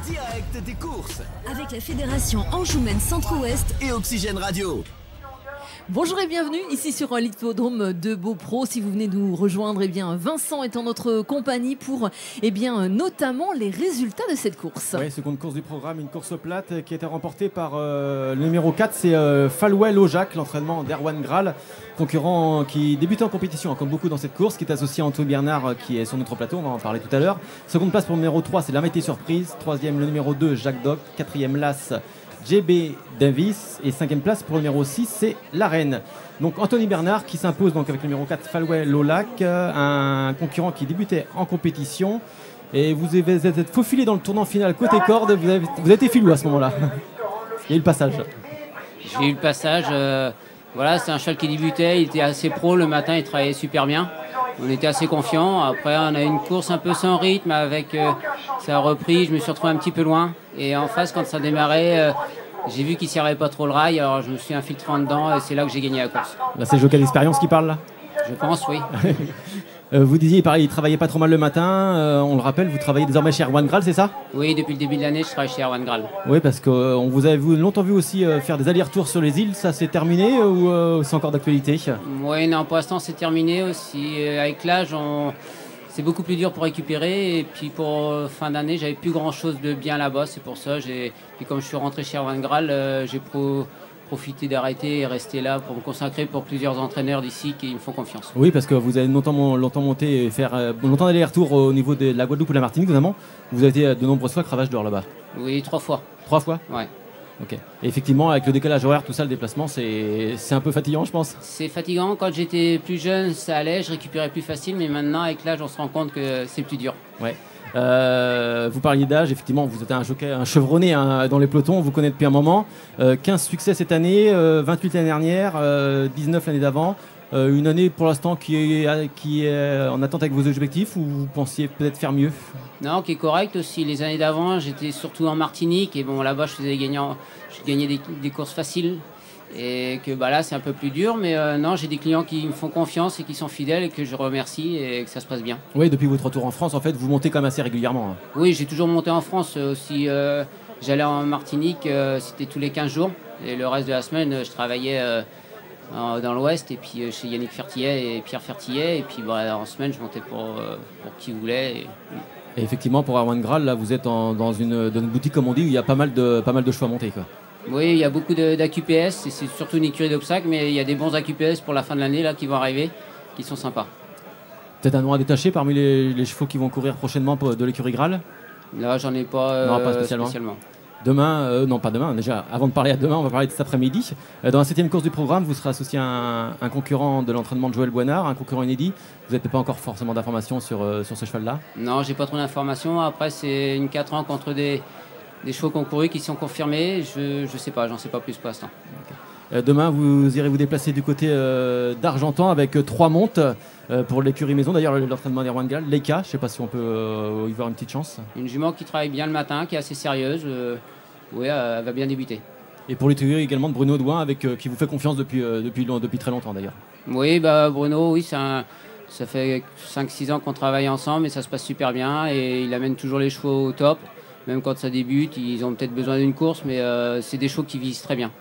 direct des courses. Avec la Fédération Anjoumen Centre-Ouest et Oxygène Radio. Bonjour et bienvenue ici sur l'hippodrome de Beaupro. Si vous venez nous rejoindre, Vincent est en notre compagnie pour notamment les résultats de cette course. Oui, seconde course du programme, une course plate qui a été remportée par le numéro 4, c'est Falwell Ojac, l'entraînement d'Erwan Graal, concurrent qui débutait en compétition, comme beaucoup dans cette course, qui est associé à Antoine Bernard qui est sur notre plateau, on va en parler tout à l'heure. Seconde place pour le numéro 3, c'est l'Amitié Surprise. Troisième, le numéro 2, Jacques Doc. Quatrième, l'As, JB Davis, et cinquième place pour le numéro 6, c'est la Reine. Donc Anthony Bernard qui s'impose donc avec le numéro 4, Falwell Lolac, un concurrent qui débutait en compétition. Et vous êtes faufilé dans le tournant final côté corde, vous avez été filou à ce moment-là. Il y a eu le passage. J'ai eu le passage, voilà, c'est un cheval qui débutait, il était assez pro le matin, il travaillait super bien. On était assez confiants. Après, on a eu une course un peu sans rythme avec ça a repris. Je me suis retrouvé un petit peu loin. Et en face, quand ça démarrait, j'ai vu qu'il ne servait pas trop le rail. Alors, je me suis infiltré en dedans et c'est là que j'ai gagné la course. Là, c'est le jockey d'expérience qui parle là. Je pense, oui. Vous disiez, pareil, il ne travaillait pas trop mal le matin. On le rappelle, vous travaillez désormais chez Erwan Graal, c'est ça? Oui, depuis le début de l'année, je travaille chez Erwan Graal. Oui, parce qu'on vous a longtemps vu aussi faire des allers-retours sur les îles. Ça s'est terminé ou c'est encore d'actualité? Oui, non, pour l'instant, c'est terminé aussi. Avec l'âge, c'est beaucoup plus dur pour récupérer. Et puis pour fin d'année, j'avais plus grand-chose de bien là-bas. C'est pour ça. Puis comme je suis rentré chez Erwan Graal, j'ai profiter d'arrêter et rester là pour me consacrer pour plusieurs entraîneurs d'ici qui me font confiance. Oui, parce que vous avez longtemps monté et faire longtemps d'aller-retour au niveau de la Guadeloupe ou de la Martinique notamment. Vous avez été de nombreuses fois cravache d'or là-bas. Oui, 3 fois. 3 fois? Ouais. Ok. Et effectivement, avec le décalage horaire, tout ça, le déplacement, c'est un peu fatigant, je pense. C'est fatigant. Quand j'étais plus jeune, ça allait, je récupérais plus facile, mais maintenant, avec l'âge, on se rend compte que c'est plus dur. Ouais. Vous parliez d'âge, effectivement, vous êtes un jockey, un chevronné dans les pelotons, on vous connaît depuis un moment. 15 succès cette année, 28 l'année dernière, 19 l'année d'avant. Une année pour l'instant qui est en attente avec vos objectifs, ou vous pensiez peut-être faire mieux? Non, qui est correct aussi. Les années d'avant, j'étais surtout en Martinique et bon, là-bas, je gagnais des courses faciles. Et que là c'est un peu plus dur, mais non, j'ai des clients qui me font confiance et qui sont fidèles et que je remercie et que ça se passe bien. Oui, depuis votre retour en France, en fait, vous montez quand même assez régulièrement. Oui, j'ai toujours monté en France aussi. J'allais en Martinique, c'était tous les 15 jours. Et le reste de la semaine, je travaillais dans l'Ouest et puis chez Yannick Fertillet et Pierre Fertillet. Et puis en semaine, je montais pour qui voulait. Et effectivement, pour Erwan Graal, là, vous êtes dans une boutique, comme on dit, où il y a pas mal de choix à monter, quoi. Oui, il y a beaucoup d'AQPS, et c'est surtout une écurie d'obstacles, mais il y a des bons AQPS pour la fin de l'année là, qui vont arriver, qui sont sympas. Peut-être un nom à détacher parmi les chevaux qui vont courir prochainement de l'écurie Graal? Là, j'en ai pas, pas spécialement. Demain, non pas demain, déjà, avant de parler à demain, on va parler de cet après-midi. Dans la 7e course du programme, vous serez associé à un concurrent de l'entraînement de Joël Boinard, un concurrent inédit. Vous n'avez pas encore forcément d'informations sur ce cheval-là? Non, j'ai pas trop d'informations. Après, c'est une 4 ans contre des chevaux concourus qui sont confirmés. Je sais pas, j'en sais pas plus pour l'instant. Okay. Demain, vous irez vous déplacer du côté d'Argentan avec 3 montes pour l'écurie maison. D'ailleurs, l'entraînement d'Erwan Graal, Leica, je ne sais pas si on peut y voir une petite chance. Une jument qui travaille bien le matin, qui est assez sérieuse. Oui, elle va bien débuter. Et pour l'écurie également de Bruno Douin, qui vous fait confiance depuis très longtemps d'ailleurs. Oui, Bruno, oui, ça fait 5-6 ans qu'on travaille ensemble et ça se passe super bien. Et il amène toujours les chevaux au top. Même quand ça débute, ils ont peut-être besoin d'une course, mais c'est des chevaux qui visent très bien.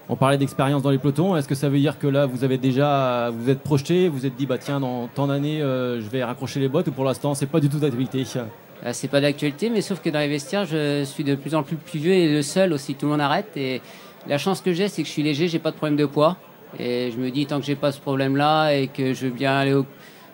On parlait d'expérience dans les pelotons. Est-ce que ça veut dire que là, vous êtes projeté, vous êtes dit, tiens, dans tant d'années, je vais raccrocher les bottes, ou pour l'instant, c'est pas du tout d'actualité? C'est pas d'actualité, mais sauf que dans les vestiaires, je suis de plus en plus vieux et le seul aussi, tout le monde arrête. Et la chance que j'ai, c'est que je suis léger, j'ai pas de problème de poids. Et je me dis, tant que j'ai pas ce problème-là et que je veux bien aller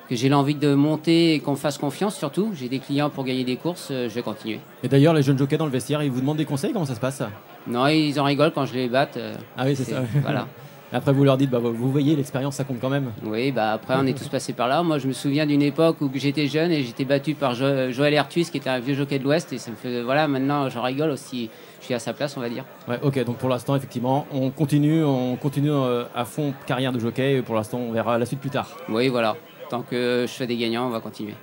que j'ai l'envie de monter et qu'on me fasse confiance surtout. J'ai des clients pour gagner des courses, je vais continuer. Et d'ailleurs, les jeunes jockeys dans le vestiaire, ils vous demandent des conseils? Comment ça se passe? Non, ils en rigolent quand je les batte. Ah oui, c'est ça. Voilà. Après, vous leur dites, vous voyez, l'expérience, ça compte quand même. Oui, après, on est tous passés par là. Moi, je me souviens d'une époque où j'étais jeune et j'étais battu par Joël Hertus, qui était un vieux jockey de l'Ouest. Et ça me fait, maintenant, j'en rigole aussi. Je suis à sa place, on va dire. Ouais, ok, donc pour l'instant, effectivement, on continue à fond carrière de jockey. Et pour l'instant, on verra la suite plus tard. Oui, voilà. Tant que je fais des gagnants, on va continuer.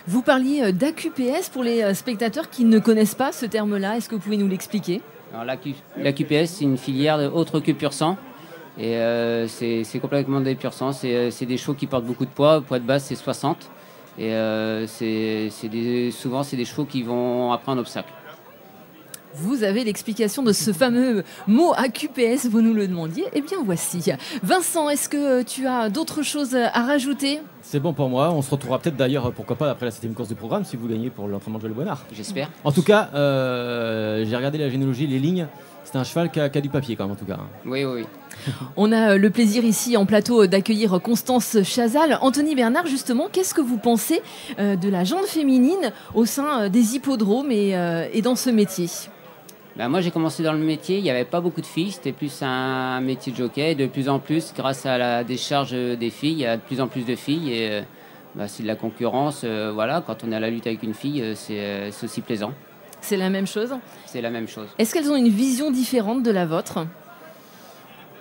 Vous parliez d'AQPS pour les spectateurs qui ne connaissent pas ce terme-là. Est-ce que vous pouvez nous l'expliquer? Alors, l'AQPS, c'est une filière autre que pur sang. Et c'est complètement des pur sang. C'est des chevaux qui portent beaucoup de poids. Le poids de base, c'est 60. Et souvent, c'est des chevaux qui vont après en obstacle. Vous avez l'explication de ce fameux mot AQPS, vous nous le demandiez. Eh bien, voici. Vincent, est-ce que tu as d'autres choses à rajouter ? C'est bon pour moi. On se retrouvera peut-être d'ailleurs, pourquoi pas, après la 7e course du programme, si vous gagnez pour l'entraînement de Joël Bonnard. J'espère. En tout cas, j'ai regardé la généalogie, les lignes. C'est un cheval qui a du papier quand même, en tout cas. Oui. On a le plaisir ici en plateau d'accueillir Constance Chazal. Anthony Bernard, justement, qu'est-ce que vous pensez de la jante féminine au sein des hippodromes et dans ce métier ? Moi, j'ai commencé dans le métier, il n'y avait pas beaucoup de filles, c'était plus un métier de jockey. De plus en plus, grâce à la décharge des filles, il y a de plus en plus de filles et c'est de la concurrence. Voilà, quand on est à la lutte avec une fille, c'est aussi plaisant. C'est la même chose ? C'est la même chose. Est-ce qu'elles ont une vision différente de la vôtre ?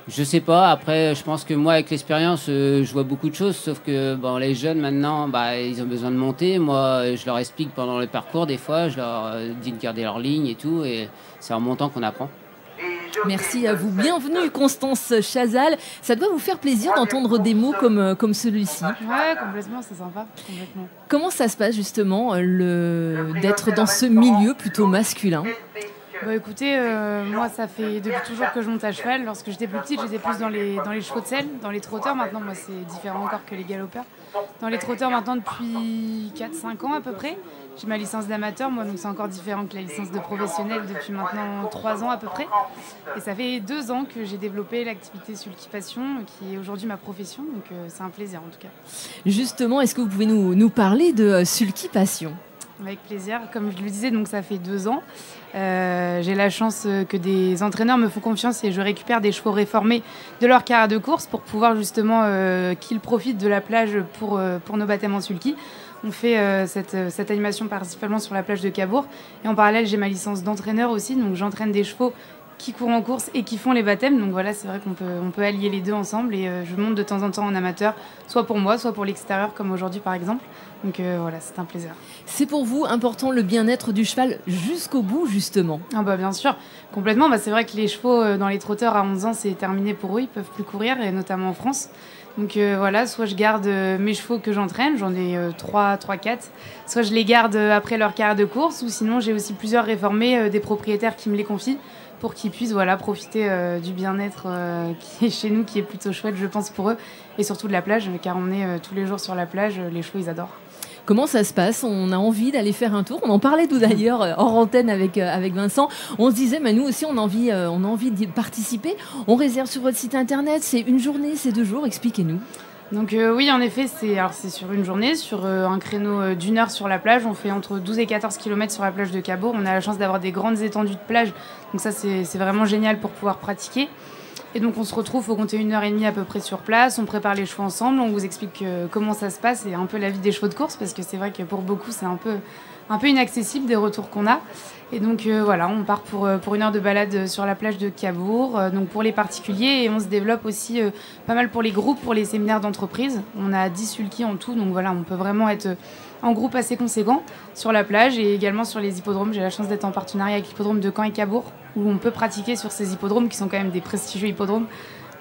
Je sais pas, après je pense que moi avec l'expérience je vois beaucoup de choses, sauf que les jeunes maintenant ils ont besoin de monter. Moi je leur explique pendant le parcours, des fois je leur dis de garder leur ligne et tout, et c'est en montant qu'on apprend. Merci à vous. Bienvenue Constance Chazal. Ça doit vous faire plaisir d'entendre des mots comme celui-ci. Ouais, complètement, c'est sympa. Complètement. Comment ça se passe justement d'être dans ce milieu plutôt masculin ? Écoutez, moi ça fait depuis toujours que je monte à cheval. Lorsque j'étais plus petite, j'étais plus dans les chevaux de selle, dans les trotteurs. Maintenant, moi c'est différent encore que les galopeurs. Dans les trotteurs maintenant depuis 4-5 ans à peu près. J'ai ma licence d'amateur, moi, donc c'est encore différent que la licence de professionnel depuis maintenant 3 ans à peu près. Et ça fait 2 ans que j'ai développé l'activité sulky-passion, qui est aujourd'hui ma profession, donc c'est un plaisir en tout cas. Justement, est-ce que vous pouvez nous parler de sulky-passion ? Avec plaisir. Comme je le disais, donc ça fait 2 ans. J'ai la chance que des entraîneurs me font confiance et je récupère des chevaux réformés de leur carrière de course pour pouvoir justement qu'ils profitent de la plage pour nos baptêmes en sulky. On fait cette animation principalement sur la plage de Cabourg. Et en parallèle, j'ai ma licence d'entraîneur aussi. Donc j'entraîne des chevaux qui courent en course et qui font les baptêmes. Donc voilà, c'est vrai qu'on peut allier les deux ensemble. Et je monte de temps en temps en amateur, soit pour moi, soit pour l'extérieur, comme aujourd'hui par exemple. Donc voilà, c'est un plaisir. C'est pour vous important le bien-être du cheval jusqu'au bout, justement ? Bien sûr, complètement. C'est vrai que les chevaux dans les trotteurs à 11 ans, c'est terminé pour eux. Ils peuvent plus courir, et notamment en France. Donc voilà, soit je garde mes chevaux que j'entraîne, j'en ai 3-4, soit je les garde après leur carrière de course, ou sinon j'ai aussi plusieurs réformés, des propriétaires qui me les confient pour qu'ils puissent profiter du bien-être qui est chez nous, qui est plutôt chouette, je pense, pour eux, et surtout de la plage, car on est tous les jours sur la plage, les chevaux ils adorent. Comment ça se passe ? On a envie d'aller faire un tour. On en parlait tout d'ailleurs hors antenne avec Vincent. On se disait, nous aussi, on a envie d'y participer. On réserve sur votre site internet. C'est une journée, c'est 2 jours. Expliquez-nous. Donc oui, en effet, c'est sur une journée, sur un créneau d'1 heure sur la plage. On fait entre 12 et 14 km sur la plage de Cabourg. On a la chance d'avoir des grandes étendues de plage. Donc ça, c'est vraiment génial pour pouvoir pratiquer. Et donc on se retrouve, il faut compter 1h30 à peu près sur place, on prépare les chevaux ensemble, on vous explique comment ça se passe et un peu la vie des chevaux de course, parce que c'est vrai que pour beaucoup c'est un peu inaccessible des retours qu'on a. Et donc voilà, on part pour 1 heure de balade sur la plage de Cabourg, donc pour les particuliers, et on se développe aussi pas mal pour les groupes, pour les séminaires d'entreprise. On a 10 sulky en tout, donc voilà, on peut vraiment être en groupe assez conséquent sur la plage et également sur les hippodromes. J'ai la chance d'être en partenariat avec l'hippodrome de Caen et Cabourg, où on peut pratiquer sur ces hippodromes qui sont quand même des prestigieux hippodromes.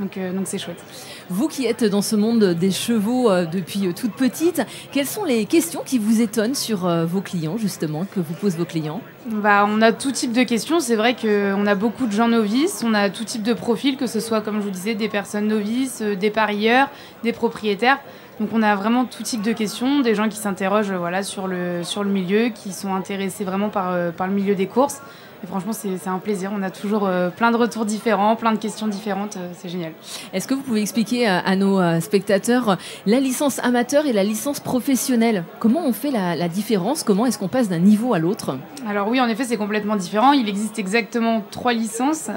Donc c'est chouette. Vous qui êtes dans ce monde des chevaux depuis toute petite, quelles sont les questions qui vous étonnent sur vos clients, justement, que vous posent vos clients ? On a tout type de questions. C'est vrai qu'on a beaucoup de gens novices, on a tout type de profils, que ce soit, comme je vous disais, des personnes novices, des parieurs, des propriétaires. Donc on a vraiment tout type de questions, des gens qui s'interrogent sur le milieu, qui sont intéressés vraiment par le milieu des courses. Et franchement, c'est un plaisir. On a toujours plein de retours différents, plein de questions différentes. C'est génial. Est-ce que vous pouvez expliquer à nos spectateurs la licence amateur et la licence professionnelle ? Comment on fait la différence ? Comment est-ce qu'on passe d'un niveau à l'autre ? Alors oui, en effet, c'est complètement différent. Il existe exactement 3 licences.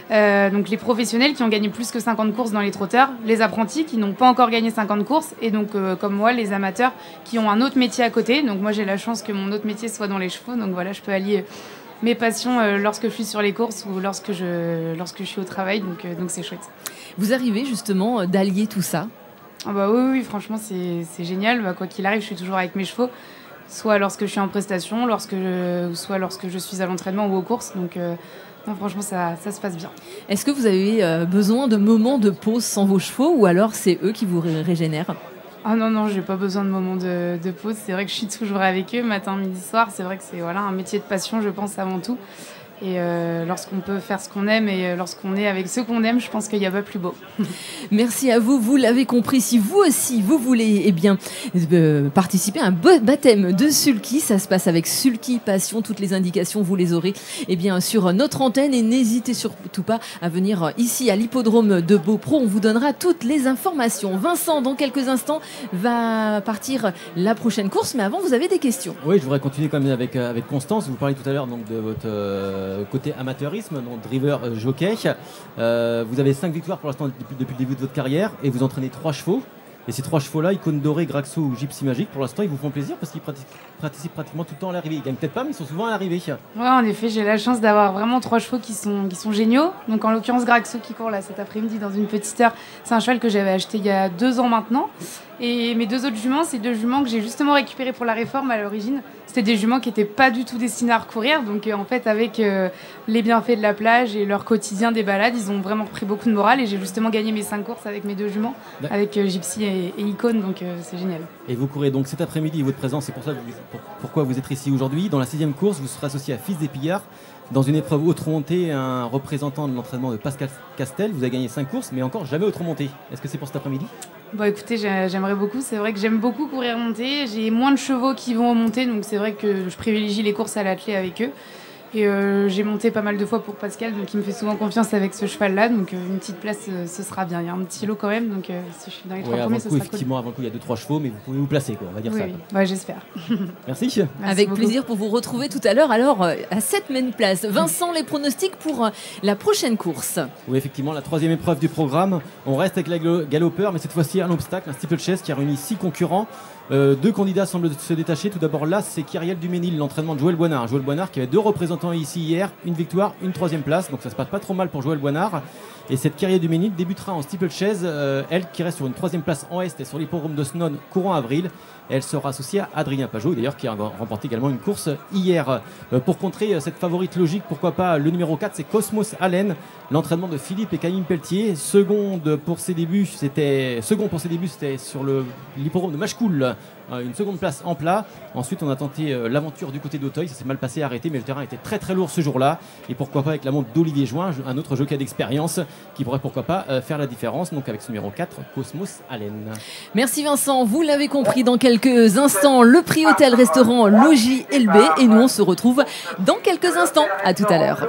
Donc les professionnels qui ont gagné plus que 50 courses dans les trotteurs, les apprentis qui n'ont pas encore gagné 50 courses, et donc comme moi, les amateurs qui ont un autre métier à côté. Donc moi, j'ai la chance que mon autre métier soit dans les chevaux. Donc voilà, je peux allier mes passions lorsque je suis sur les courses ou lorsque je suis au travail, donc c'est chouette. Vous arrivez justement d'allier tout ça ? Oui, franchement c'est génial. Quoi qu'il arrive, je suis toujours avec mes chevaux, soit lorsque je suis en prestation, soit lorsque je suis à l'entraînement ou aux courses. Donc non, franchement ça se passe bien. Est-ce que vous avez besoin de moments de pause sans vos chevaux, ou alors c'est eux qui vous régénèrent ? Ah non, j'ai pas besoin de moments de pause. C'est vrai que je suis toujours avec eux, matin, midi, soir. C'est vrai que c'est un métier de passion, je pense, avant tout. Et lorsqu'on peut faire ce qu'on aime et lorsqu'on est avec ceux qu'on aime, je pense qu'il n'y a pas plus beau. Merci à vous, vous l'avez compris. Si vous aussi, vous voulez participer à un baptême de sulky, ça se passe avec Sulky Passion. Toutes les indications, vous les aurez sur notre antenne. Et n'hésitez surtout pas à venir ici à l'hippodrome de Beaupro. On vous donnera toutes les informations. Vincent, dans quelques instants, va partir la prochaine course. Mais avant, vous avez des questions. Oui, je voudrais continuer quand même avec Constance. Vous parliez tout à l'heure donc, de votre côté amateurisme, donc driver jockey. Vous avez 5 victoires pour l'instant depuis le début de votre carrière et vous entraînez 3 chevaux. Et ces 3 chevaux-là, Icône Dorée, Graxo ou Gypsy Magique, pour l'instant, ils vous font plaisir parce qu'ils participent pratiquement tout le temps à l'arrivée. Ils gagnent peut-être pas, mais ils sont souvent à l'arrivée. Ouais, en effet, j'ai la chance d'avoir vraiment 3 chevaux qui sont géniaux. Donc, en l'occurrence, Graxo qui court là cet après-midi dans une petite heure. C'est un cheval que j'avais acheté il y a 2 ans maintenant. Et mes 2 autres juments, c'est 2 juments que j'ai justement récupérés pour la réforme à l'origine. C'était des juments qui n'étaient pas du tout destinés à recourir. Donc, en fait, avec les bienfaits de la plage et leur quotidien des balades, ils ont vraiment pris beaucoup de morale. Et j'ai justement gagné mes 5 courses avec mes 2 juments, avec Gypsy et Icône. Donc, c'est génial. Et vous courez donc cet après-midi votre présence, c'est pourquoi vous êtes ici aujourd'hui. Dans la 6e course, vous serez associé à Fils des Pillards. Dans une épreuve autre-montée, un représentant de l'entraînement de Pascal Castel. Vous avez gagné 5 courses, mais encore jamais autre-montée. Est-ce que c'est pour cet après-midi ? Bon, écoutez, j'aimerais beaucoup. C'est vrai que j'aime beaucoup courir monter. J'ai moins de chevaux qui vont remonter, donc c'est vrai que je privilégie les courses à l'attelé avec eux. Et j'ai monté pas mal de fois pour Pascal, donc il me fait souvent confiance avec ce cheval-là. Donc une petite place, ce sera bien. Il y a un petit lot quand même, donc si je suis dans les 3 premiers, ce sera effectivement, cool. Avant le coup, il y a 2-3 chevaux, mais vous pouvez vous placer, quoi, on va dire ça. Oui. Ouais, j'espère. Merci. Avec beaucoup. plaisir pour vous retrouver tout à l'heure. Alors, à cette même place, Vincent, les pronostics pour la prochaine course. Oui, effectivement, la 3e épreuve du programme. On reste avec la galopeur, mais cette fois-ci un obstacle, un steeplechase qui a réuni 6 concurrents. 2 candidats semblent se détacher. Tout d'abord là, c'est Kyriel Duménil, l'entraînement de Joël Boinard. Joël Boinard qui avait 2 représentants ici hier, une victoire, une 3e place. Donc ça se passe pas trop mal pour Joël Boinard. Et cette Kyriel Duménil débutera en steeplechase, elle qui reste sur une 3e place en Est et sur l'hippodrome de Snon courant avril. Elle sera associée à Adrien Pajot, d'ailleurs qui a remporté également une course hier. Pour contrer cette favorite logique, pourquoi pas le numéro 4, c'est Cosmos Allen, l'entraînement de Philippe et Camille Pelletier. Second pour ses débuts, c'était sur l'hippodrome de Machecoul, une 2e place en plat. Ensuite, on a tenté l'aventure du côté d'Auteuil, ça s'est mal passé, arrêté, mais le terrain était très très lourd ce jour-là. Et pourquoi pas avec la montre d'Olivier Join, un autre jockey d'expérience qui pourrait pourquoi pas faire la différence. Donc avec ce numéro 4, Cosmos Allen. Merci Vincent, vous l'avez compris, dans quelques instants, le prix hôtel, restaurant, logis LB. Et nous, on se retrouve dans quelques instants. À tout à l'heure.